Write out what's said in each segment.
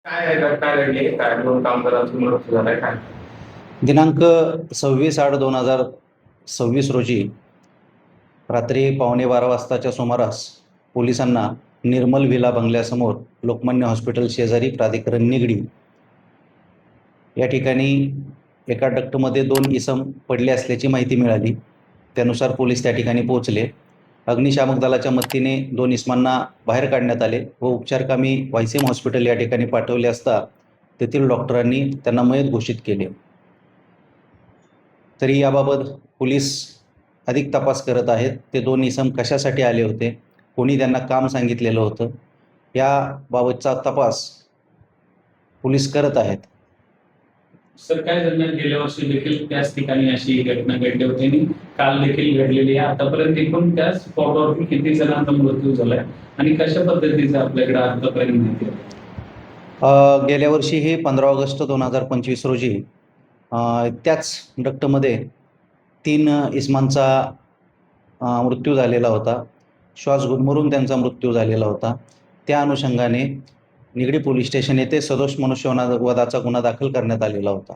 काय घटना घडली? काय 2 कामगारांचा मृत्यू झालाय काय? दिनांक 26/8/2026 रोजी रात्री 11:15 वाजताच्या सुमारास पोलिसांना निर्मल व्हिला बंगल्यासमोर लोकमान्य हॉस्पिटल शेजारी प्राधिकरण निगडी या ठिकाणी एका डक्टमध्ये 2 इसम पडले असल्याची माहिती मिळाली. त्यानुसार पोलीस त्या ठिकाणी पोहोचले. अग्निशामक दलाच्या मदतीने 2 इसमांना बाहेर काढण्यात आले व उपचारकामी वायसीएम हॉस्पिटल या ठिकाणी पाठवले असता तेथील डॉक्टरांनी त्यांना मयत घोषित केले. तरी याबाबत पोलीस अधिक तपास करत आहेत. ते 2 इसम कशासाठी आले होते, कोणी त्यांना काम सांगितलेलं होतं, याबाबतचा तपास पोलीस करत आहेत. सर काय झालं, गेल्या वर्षी देखील त्याच ठिकाणी अशी घटना घडली होती आणि काल देखील घडलेली आहे. आतापर्यंत एकूण त्याच स्पॉटवरती किती जणांचा मृत्यू झालाय आणि कशा पद्धतीचं आपल्याकडे आतापर्यंत माहिती आहे? गेल्या वर्षी हे 15 ऑगस्ट 2025 रोजी त्याच डक्टमध्ये 3 इसमांचा मृत्यू झालेला होता. श्वास गुदमरून त्यांचा मृत्यू झालेला होता. त्या अनुषंगाने निगडी पोलीस स्टेशन येथे सदोष मनुष्यवधाचा गुन्हा दाखल करण्यात आलेला होता.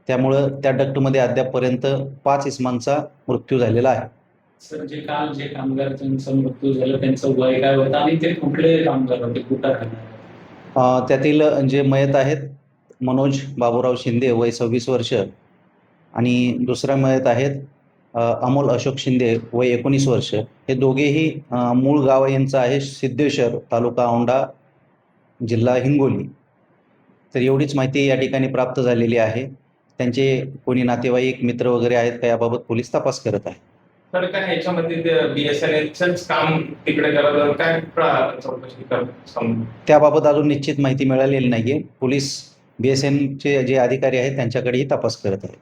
त्यामुळं त्या डक्टमध्ये अद्यापपर्यंत 5 इसमांचा मृत्यू झालेला आहे. सर जे कामगार ज्यांचा मृत्यू झाला त्यांचं वय काय होतं आणि ते कुठले कामगार होते, कुठं राहणार? त्यातील जे मयत आहेत मनोज बाबूराव शिंदे वय 26 वर्ष आणि दुसरा मयत आहेत अमोल अशोक शिंदे वय 19 वर्ष. हे दोघेही मूळ गाव यांचं आहे सिद्धेश्वर, तालुका औंढा, जिल्हा हिंगोली. तर एवढीच माहिती या ठिकाणी प्राप्त झालेली आहे. त्यांचे कोणी नातेवाईक मित्र वगैरे आहेत का याबाबत पोलीस तपास करत आहे. तर काय ह्याच्यामध्ये BSNLचंच काम तिकडे करत काय चौकशी करत? त्याबाबत अजून निश्चित माहिती मिळालेली नाहीये. पोलीस BSNचे जे अधिकारी आहेत त्यांच्याकडेही तपास करत आहेत.